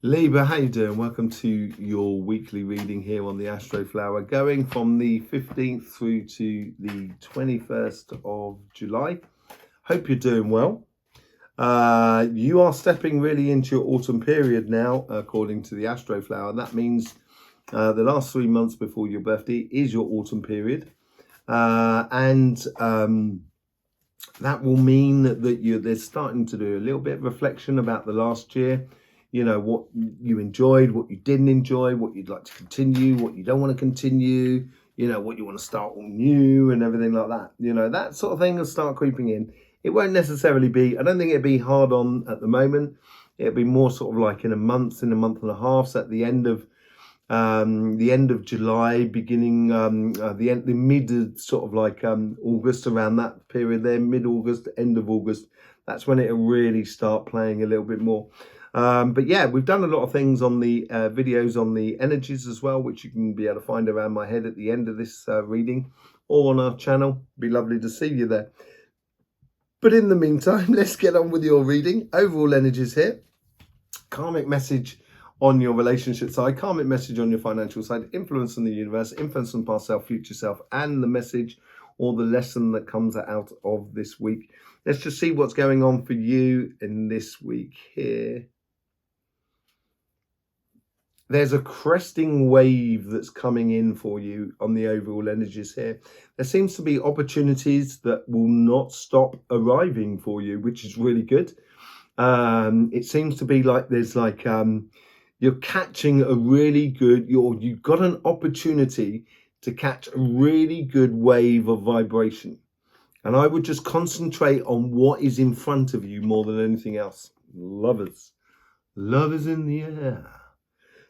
Libra, how you doing? Welcome to your weekly reading here on the Astroflower, going from the 15th through to the 21st of July. Hope you're doing well. You are stepping really into your autumn period now, according to the Astroflower. That means the last 3 months before your birthday is your autumn period. And that will mean that they're starting to do a little bit of reflection about the last year. You know, what you enjoyed, what you didn't enjoy, what you'd like to continue, what you don't want to continue, you know, what you want to start all new and everything like that. You know, that sort of thing will start creeping in. It won't necessarily be, I don't think it'd be hard on at the moment. It'll be more sort of like in a month and a half. So at the end of July, beginning the mid sort of like August, around that period there, mid-August, end of August. That's when it'll really start playing a little bit more. But yeah, we've done a lot of things on the videos on the energies as well, which you can be able to find around my head at the end of this reading or on our channel. Be lovely to see you there. But in the meantime, let's get on with your reading. Overall energies here. Karmic message on your relationship side, karmic message on your financial side, influence in the universe, influence on past self, future self, and the message or the lesson that comes out of this week. Let's just see what's going on for you in this week here. There's a cresting wave that's coming in for you on the overall energies here. There seems to be opportunities that will not stop arriving for you, which is really good. It seems to be like there's like you're catching a really good, you've got an opportunity to catch a really good wave of vibration. And I would just concentrate on what is in front of you more than anything else. Lovers. Love is in the air.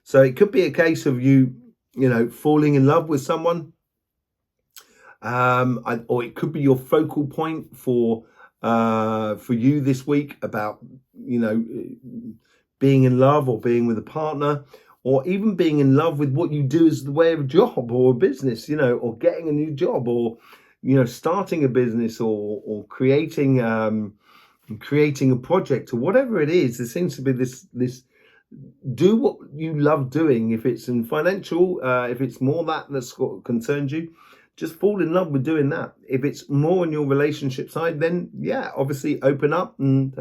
So it could be a case of you know, falling in love with someone. Or it could be your focal point for you this week about, you know, being in love or being with a partner, or even being in love with what you do as the way of a job or a business, you know, or getting a new job, or, you know, starting a business, or creating a project, or whatever it is. There seems to be this do what you love doing. If it's in financial, if it's more that's what concerns you, just fall in love with doing that. If it's more on your relationship side, then yeah, obviously open up and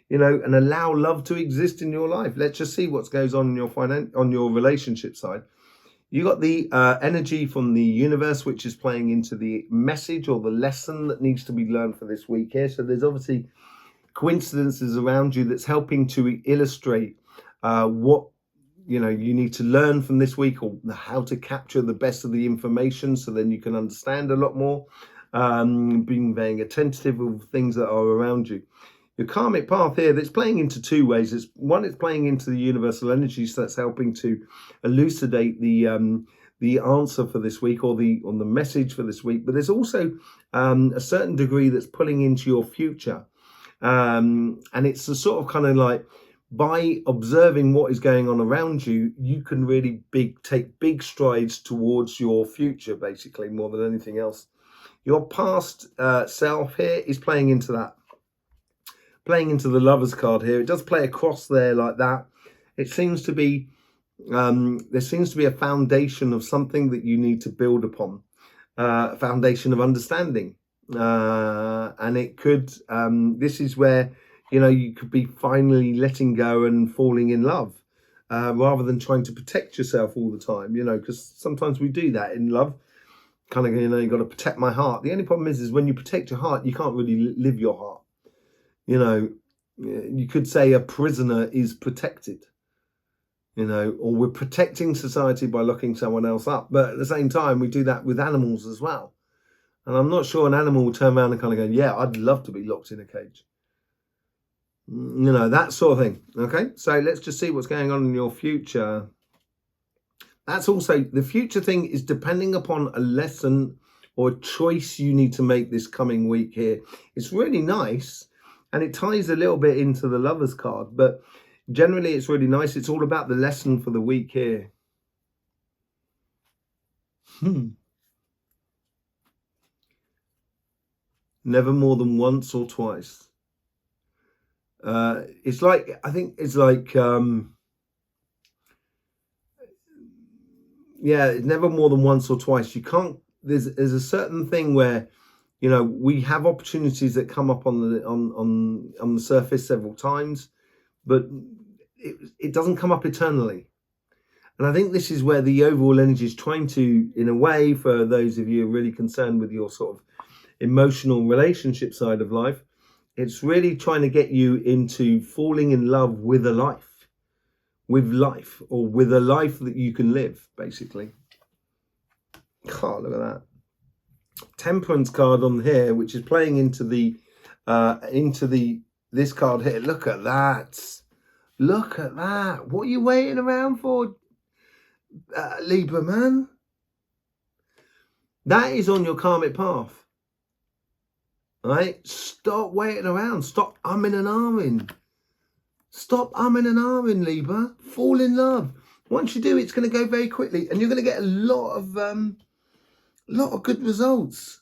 you know, and allow love to exist in your life. Let's just see what goes on in your relationship side. You got the energy from the universe, which is playing into the message or the lesson that needs to be learned for this week here. So there's obviously coincidences around you that's helping to illustrate what, you know, you need to learn from this week, or how to capture the best of the information, so then you can understand a lot more, being very attentive of things that are around you. Your karmic path here, that's playing into two ways. It's playing into the universal energy, so that's helping to elucidate the answer for this week, or the message for this week. But there's also a certain degree that's pulling into your future, and it's a sort of kind of like, by observing what is going on around you, you can really take big strides towards your future, basically, more than anything else. Your past self here is playing into that, playing into the Lovers card here. It does play across there like that. It seems to be, there seems to be a foundation of something that you need to build upon, a foundation of understanding. And it could, this is where, you know, you could be finally letting go and falling in love, rather than trying to protect yourself all the time, you know, because sometimes we do that in love. Kind of, you know, you've got to protect my heart. The only problem is when you protect your heart, you can't really live your heart. You know, you could say a prisoner is protected, you know, or we're protecting society by locking someone else up. But at the same time, we do that with animals as well. And I'm not sure an animal will turn around and kind of go, yeah, I'd love to be locked in a cage. You know, that sort of thing. Okay, so let's just see what's going on in your future. That's also, the future thing is depending upon a lesson or a choice you need to make this coming week here. It's really nice, and it ties a little bit into the Lovers card, but generally it's really nice. It's all about the lesson for the week here. Never more than once or twice. It's like, I think it's like, yeah, it's never more than once or twice. You can't. There's a certain thing where, you know, we have opportunities that come up on the surface several times, but it doesn't come up eternally. And I think this is where the overall energy is trying to, in a way, for those of you really concerned with your sort of emotional relationship side of life, it's really trying to get you into falling in love with life, or with a life that you can live, basically. Oh, look at that. Temperance card on here, which is playing into this card here. Look at that. Look at that. What are you waiting around for, Libra, man? That is on your karmic path. Right? Stop waiting around. Stop umming and ahhing. Stop umming and ahhing, Libra. Fall in love. Once you do, it's going to go very quickly, and you're going to get a lot of good results.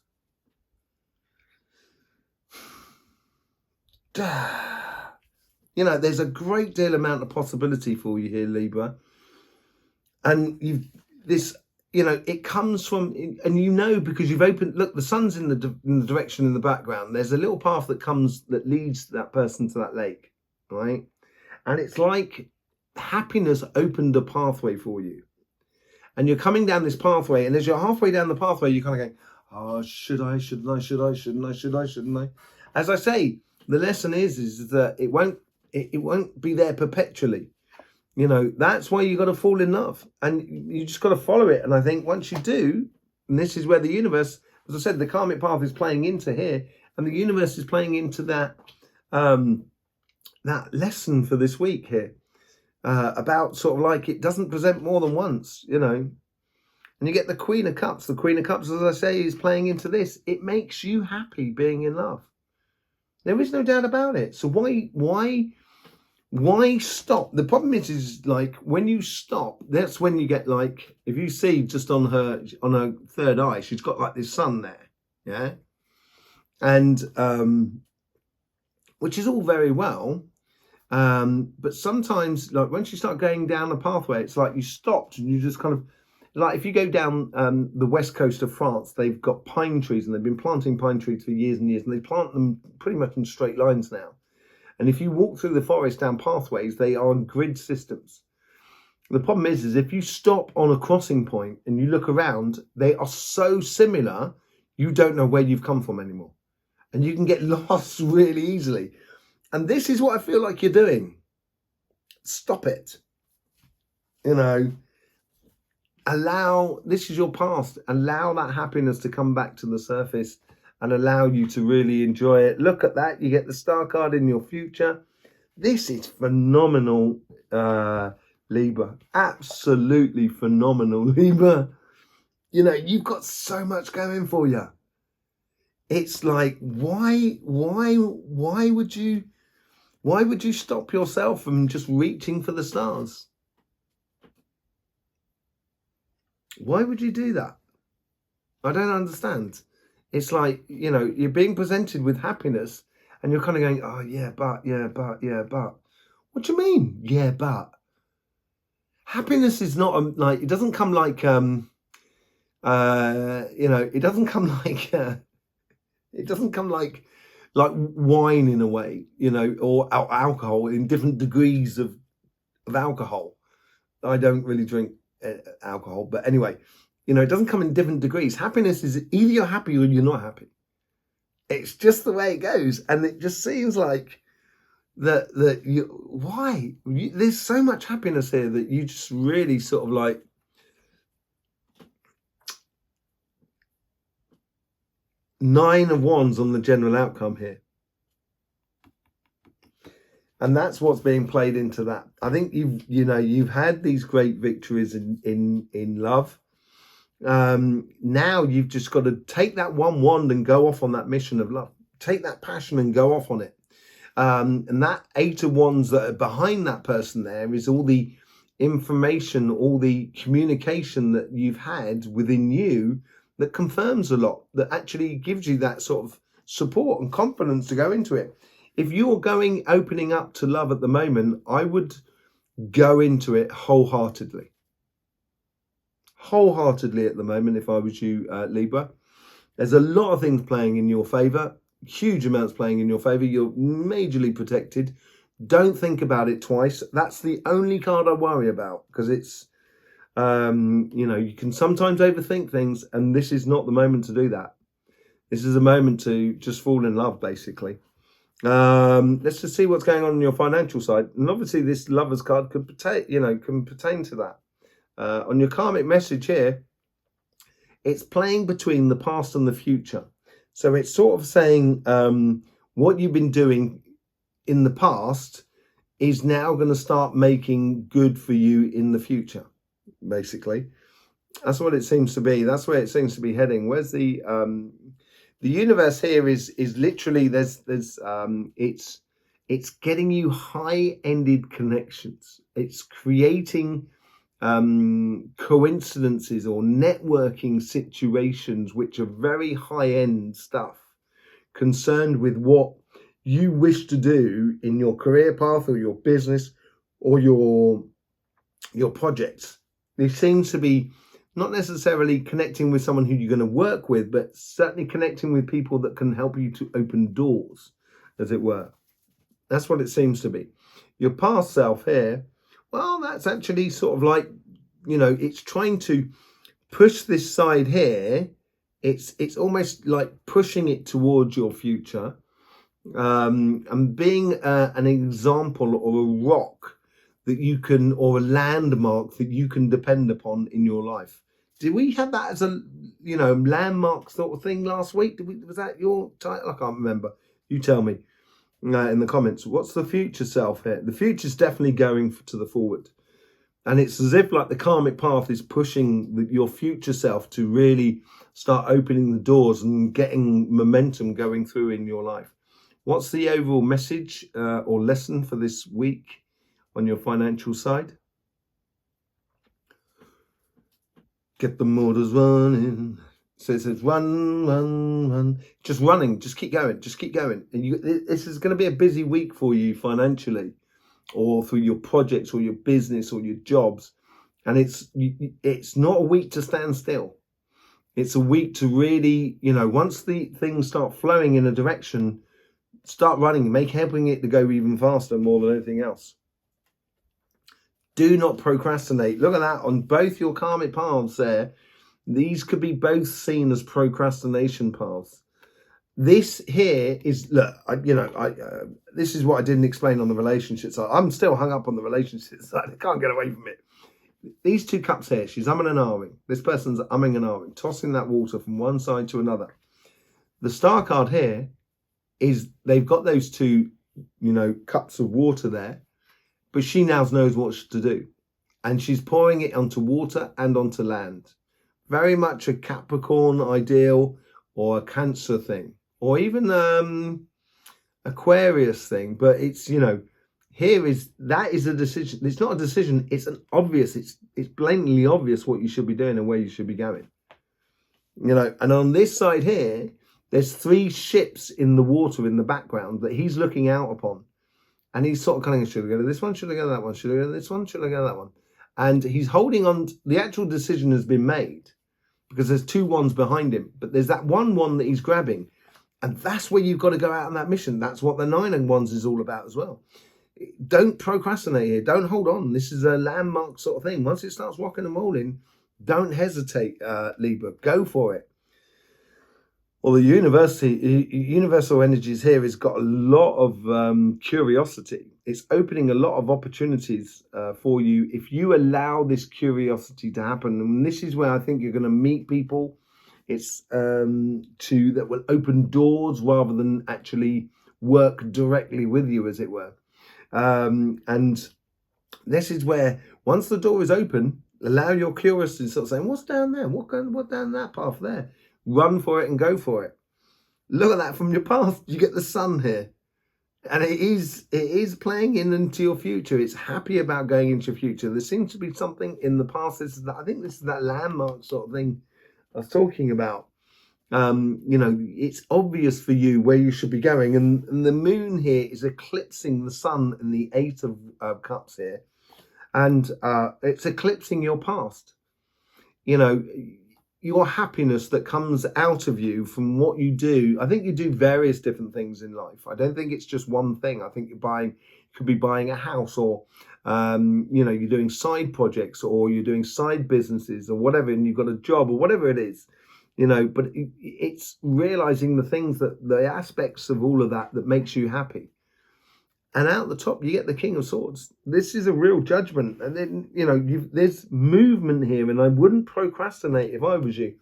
You know, there's a great deal amount of possibility for you here, Libra. And you know, it comes from, and you know, because you've opened, look, the sun's in the direction in the background. There's a little path that leads that person to that lake, right? And it's like happiness opened a pathway for you. And you're coming down this pathway, and as you're halfway down the pathway, you're kind of going, oh, shouldn't I? As I say, the lesson is that it won't be there perpetually. You know, that's why you got to fall in love, and you just got to follow it. And I think once you do, and this is where the universe, as I said, the karmic path is playing into here, and the universe is playing into that that lesson for this week here, about sort of like it doesn't present more than once, you know. And you get the Queen of Cups. The Queen of Cups, as I say, is playing into this. It makes you happy being in love. There is no doubt about it. So why stop? The problem is like when you stop, that's when you get like, if you see just on her third eye, she's got like this sun there, yeah, and which is all very well, but sometimes like once you start going down the pathway, it's like you stopped and you just kind of, like if you go down the west coast of France, they've got pine trees, and they've been planting pine trees for years and years, and they plant them pretty much in straight lines now. And if you walk through the forest down pathways, they are on grid systems. The problem is if you stop on a crossing point and you look around, they are so similar, you don't know where you've come from anymore. And you can get lost really easily. And this is what I feel like you're doing. Stop it. You know, this is your past. Allow that happiness to come back to the surface and allow you to really enjoy it. Look at that. You get the star card in your future. This is phenomenal, Libra. Absolutely phenomenal, Libra. You know, you've got so much going for you. It's like, why would you stop yourself from just reaching for the stars? Why would you do that? I don't understand. It's like, you know, you're being presented with happiness and you're kind of going, oh, yeah, but. What do you mean? Yeah, but. Happiness is not like, it doesn't come like, you know, it doesn't come like wine in a way, you know, or alcohol in different degrees of alcohol. I don't really drink alcohol, but anyway. You know, it doesn't come in different degrees. Happiness is either you're happy or you're not happy. It's just the way it goes. And it just seems like there's so much happiness here that you just really sort of like, Nine of Wands on the general outcome here. And that's what's being played into that. I think you've had these great victories in love. Now you've just got to take that one wand and go off on that mission of love. Take that passion and go off on it. And that 8 of Wands that are behind that person there is all the information, all the communication that you've had within you that confirms a lot, that actually gives you that sort of support and confidence to go into it. If you're opening up to love at the moment, I would go into it wholeheartedly. wholeheartedly at the moment if I was you, Libra. There's a lot of things playing in your favor, huge amounts playing in your favor. You're majorly protected. Don't think about it twice. That's the only card I worry about, because it's, you can sometimes overthink things, and this is not the moment to do that. This is a moment to just fall in love, basically. Let's just see what's going on your financial side. And obviously this Lovers card could pertain to that. On your karmic message here, it's playing between the past and the future. So it's sort of saying what you've been doing in the past is now going to start making good for you in the future, basically. That's what it seems to be. That's where it seems to be heading. Where's the universe here is literally it's getting you high-ended connections. It's creating coincidences or networking situations which are very high-end stuff, concerned with what you wish to do in your career path or your business or your projects. There seems to be not necessarily connecting with someone who you're going to work with, but certainly connecting with people that can help you to open doors, as it were. That's what it seems to be. Your past self here, well, that's actually sort of like, it's trying to push this side here. It's almost like pushing it towards your future, and being an example or a rock that you can, or a landmark that you can depend upon in your life. Did we have that as a landmark sort of thing last week? Was that your title? I can't remember. You tell me in the comments. What's the future self here? The future's definitely going to the forward, and it's as if like the karmic path is pushing your future self to really start opening the doors and getting momentum going through in your life. What's the overall message or lesson for this week on your financial side? Get the motors running. So it says run. Just running. Just keep going. And this is going to be a busy week for you financially, or through your projects or your business or your jobs. And it's not a week to stand still. It's a week to really, once the things start flowing in a direction, start running, helping it to go even faster more than anything else. Do not procrastinate. Look at that on both your karmic paths there. These could be both seen as procrastination paths. This here is, look, this is what I didn't explain on the relationship side. I'm still hung up on the relationship side. I can't get away from it. These two cups here, she's umming and ahhing. This person's umming and ahhing, tossing that water from one side to another. The star card here is they've got those two, cups of water there, but she now knows what to do. And she's pouring it onto water and onto land. Very much a Capricorn ideal, or a Cancer thing, or even Aquarius thing. But it's, that is a decision. It's not a decision. It's an obvious. It's blatantly obvious what you should be doing and where you should be going. And on this side here, there's 3 ships in the water in the background that he's looking out upon. And he's sort of kind of, should I go to this one? Should I go to that one? Should I go to this one? Should I go to that one? And he's holding on. The actual decision has been made, because there's 2 ones behind him. But there's that one that he's grabbing. And that's where you've got to go out on that mission. That's what the 9 and 1s is all about as well. Don't procrastinate here. Don't hold on. This is a landmark sort of thing. Once it starts rocking and rolling, don't hesitate, Libra. Go for it. Well, the universal energies here has got a lot of curiosity. It's opening a lot of opportunities for you if you allow this curiosity to happen. And this is where I think you're going to meet people. It's that will open doors rather than actually work directly with you, as it were. And this is where, once the door is open, allow your curiosity to sort of say, what's down there? What down that path there? Run for it and go for it. Look at that from your past. You get the sun here. And it is playing into your future. It's happy about going into your future. There seems to be something in the past. I think this is that landmark sort of thing I was talking about. It's obvious for you where you should be going. And the moon here is eclipsing the sun in the 8 of cups here. And it's eclipsing your past. you know, your happiness that comes out of you from what you do. I think you do various different things in life. I don't think it's just one thing. I think you could be buying a house, or you know, you're doing side projects, or you're doing side businesses, or whatever, and you've got a job or whatever it is, you know. But it's realizing the things, the aspects of all of that makes you happy. And out the top, you get the King of Swords. This is a real judgment. And then, you know, there's movement here, and I wouldn't procrastinate if I was you.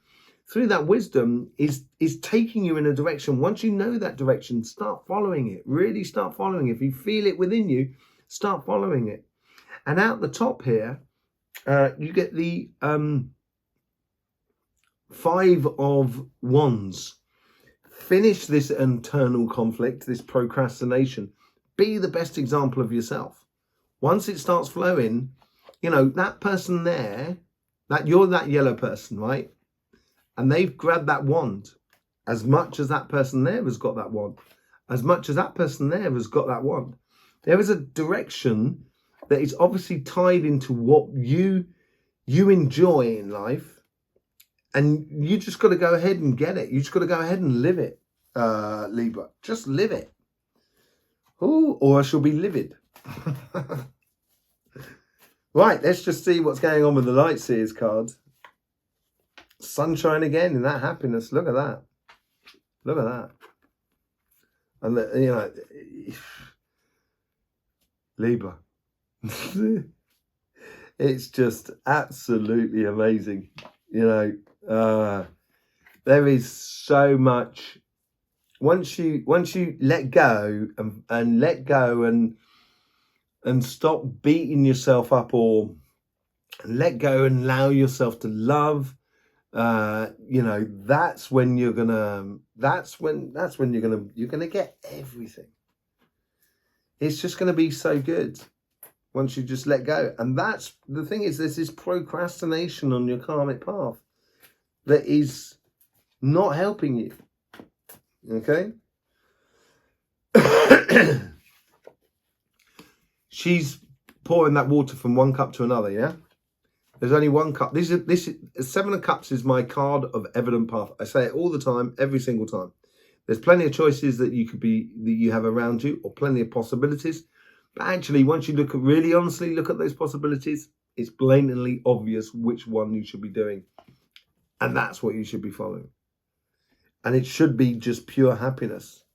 Through that wisdom is taking you in a direction. Once you know that direction, start following it. Really start following it. If you feel it within you, start following it. And out the top here, you get the 5 of Wands. Finish this internal conflict, this procrastination. Be the best example of yourself. Once it starts flowing, you know, that person there, that you're that yellow person, right? And they've grabbed that wand. As much as that person there has got that wand, as much as that person there has got that wand, there is a direction that is obviously tied into what you enjoy in life, and you just got to go ahead and get it. You just got to go ahead and live it, Libra. Just live it. Ooh, or I shall be livid. Right, let's just see what's going on with the Light Seers card. Sunshine again in that happiness. Look at that. Look at that. And, you know, Libra. It's just absolutely amazing. You know, there is so much. Once you let go and let go and stop beating yourself up, or let go and allow yourself to love, you know, that's when you're gonna get everything. It's just gonna be so good once you just let go. And that's the thing, is this is procrastination on your karmic path that is not helping you. Okay. She's pouring that water from one cup to another, yeah? There's only one cup. This is 7 of Cups is my card of evident path. I say it all the time, every single time. There's plenty of choices that you have around you, or plenty of possibilities. But actually, once you really honestly look at those possibilities, it's blatantly obvious which one you should be doing. And that's what you should be following. And it should be just pure happiness.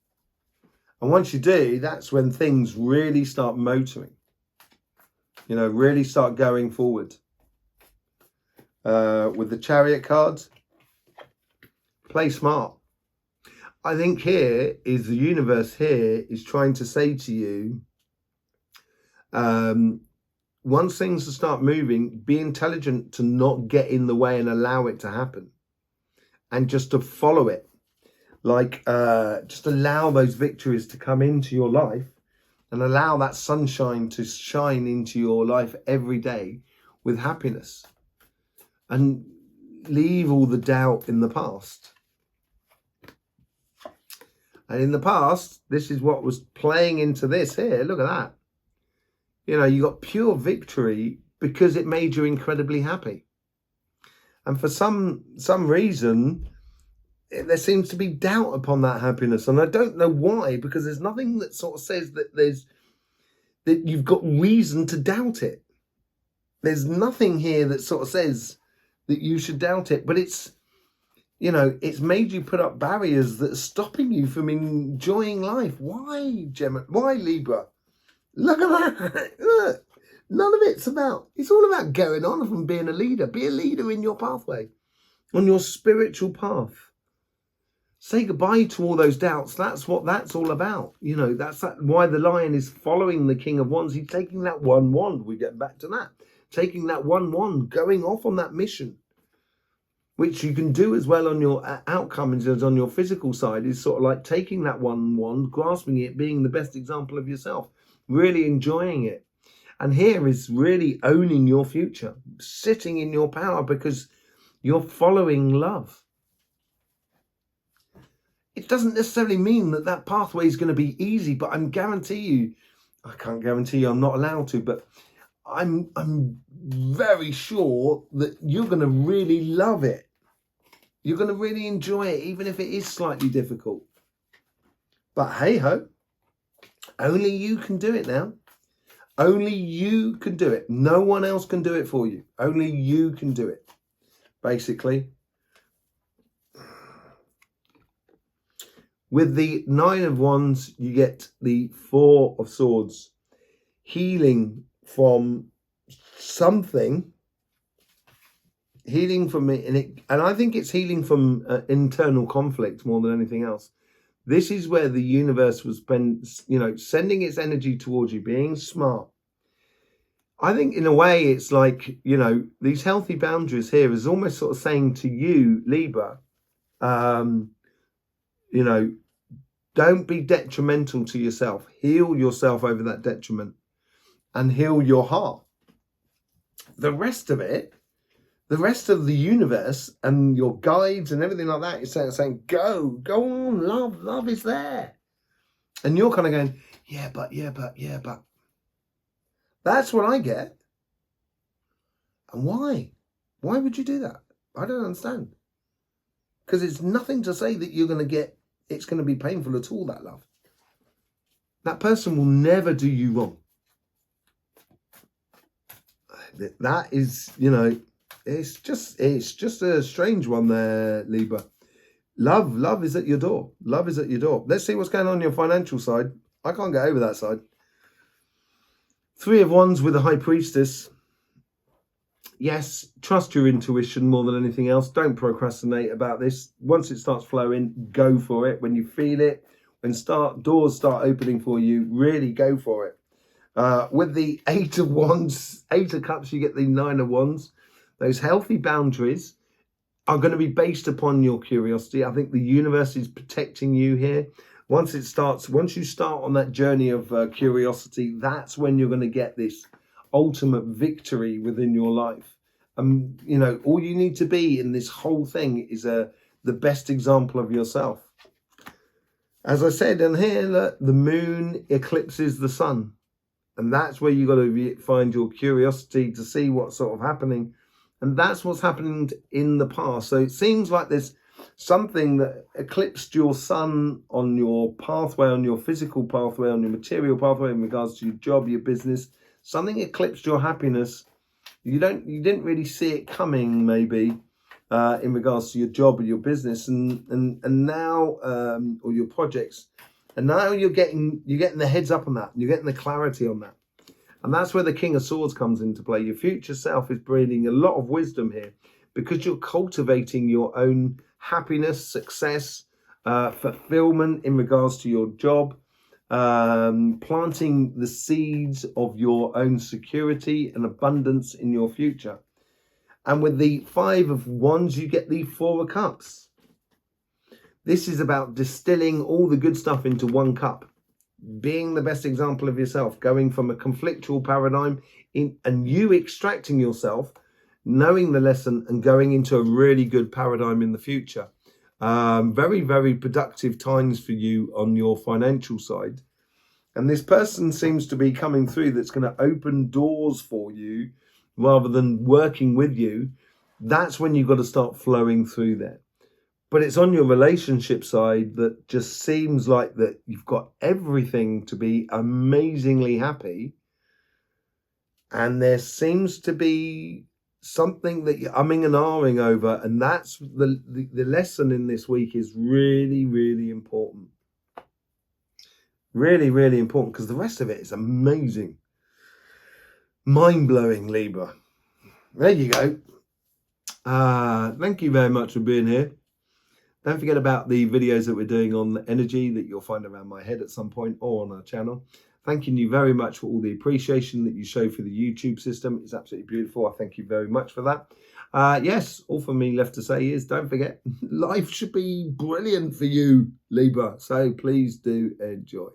And once you do, that's when things really start motoring. You know, really start going forward. With the Chariot cards, play smart. I think here is the universe here is trying to say to you, once things start moving, be intelligent to not get in the way and allow it to happen. And just to follow it. Like, just allow those victories to come into your life, and allow that sunshine to shine into your life every day with happiness. And leave all the doubt in the past. And in the past, this is what was playing into this here. Look at that. You know, you got pure victory because it made you incredibly happy. And for some reason, there seems to be doubt upon that happiness. And I don't know why, because there's nothing that sort of says that you've got reason to doubt it. There's nothing here that sort of says that you should doubt it. But it's, you know, it's made you put up barriers that are stopping you from enjoying life. Why, Gemma? Why, Libra? Look at that. Look. None of it's all about going on from being a leader. Be a leader in your pathway, on your spiritual path. Say goodbye to all those doubts. That's what that's all about. You know, that's why the lion is following the King of Wands. He's taking that one wand. We get back to that. Taking that one wand, going off on that mission, which you can do as well on your outcomes as on your physical side, is sort of like taking that one wand, grasping it, being the best example of yourself, really enjoying it. And here is really owning your future, sitting in your power because you're following love. It doesn't necessarily mean that that pathway is going to be easy, but I can't guarantee you, I'm not allowed to, but I'm very sure that you're going to really love it. You're going to really enjoy it, even if it is slightly difficult. But hey ho, only you can do it now. Only you can do it. No one else can do it for you. Only you can do it, basically. With the 9 of Wands, you get the 4 of Swords. Healing from something. Healing from it. And I think it's healing from internal conflict more than anything else. This is where the universe was sending its energy towards you, being smart. I think in a way it's like, these healthy boundaries here is almost sort of saying to you, Libra, don't be detrimental to yourself. Heal yourself over that detriment and heal your heart. The rest of it, the rest of the universe and your guides and everything like that is saying, go on, love is there. And you're kind of going, yeah, but. That's what I get. And why? Why would you do that? I don't understand. Because it's nothing to say that you're going to get, it's going to be painful at all, that love. That person will never do you wrong. That is, it's just a strange one there, Libra. Love is at your door. Love is at your door. Let's see what's going on your financial side. I can't get over that side. 3 of Wands with a High Priestess. Yes, trust your intuition more than anything else. Don't procrastinate about this. Once it starts flowing, go for it. When you feel it, when doors start opening for you, really go for it. With the 8 of Wands, 8 of Cups, you get the 9 of Wands. Those healthy boundaries are going to be based upon your curiosity. I think the universe is protecting you here. Once you start on that journey of curiosity, that's when you're going to get this ultimate victory within your life. All you need to be in this whole thing is the best example of yourself. As I said, and here, look, the moon eclipses the sun. And that's where you've got to find your curiosity to see what's sort of happening. And that's what's happened in the past. So it seems like there's something that eclipsed your sun on your pathway, on your physical pathway, on your material pathway in regards to your job, your business. Something eclipsed your happiness. You didn't really see it coming, maybe, in regards to your job or your business, and now or your projects. And now you're getting the heads up on that. You're getting the clarity on that. And that's where the King of Swords comes into play. Your future self is bringing a lot of wisdom here because you're cultivating your own happiness, success, fulfillment in regards to your job, planting the seeds of your own security and abundance in your future. And with the 5 of Wands, you get the 4 of Cups. This is about distilling all the good stuff into one cup, being the best example of yourself, going from a conflictual paradigm and you extracting yourself, knowing the lesson and going into a really good paradigm in the future. Very, very productive times for you on your financial side. And this person seems to be coming through that's going to open doors for you rather than working with you. That's when you've got to start flowing through there. But it's on your relationship side that just seems like that you've got everything to be amazingly happy. And there seems to be something that you're umming and ahhing over. And that's the lesson in this week is really, really important. Really, really important, because the rest of it is amazing. Mind-blowing, Libra. There you go. Thank you very much for being here. Don't forget about the videos that we're doing on energy that you'll find around my head at some point or on our channel. Thanking you very much for all the appreciation that you show for the YouTube system. It's absolutely beautiful. I thank you very much for that. Yes, all for me left to say is don't forget, life should be brilliant for you, Libra. So please do enjoy.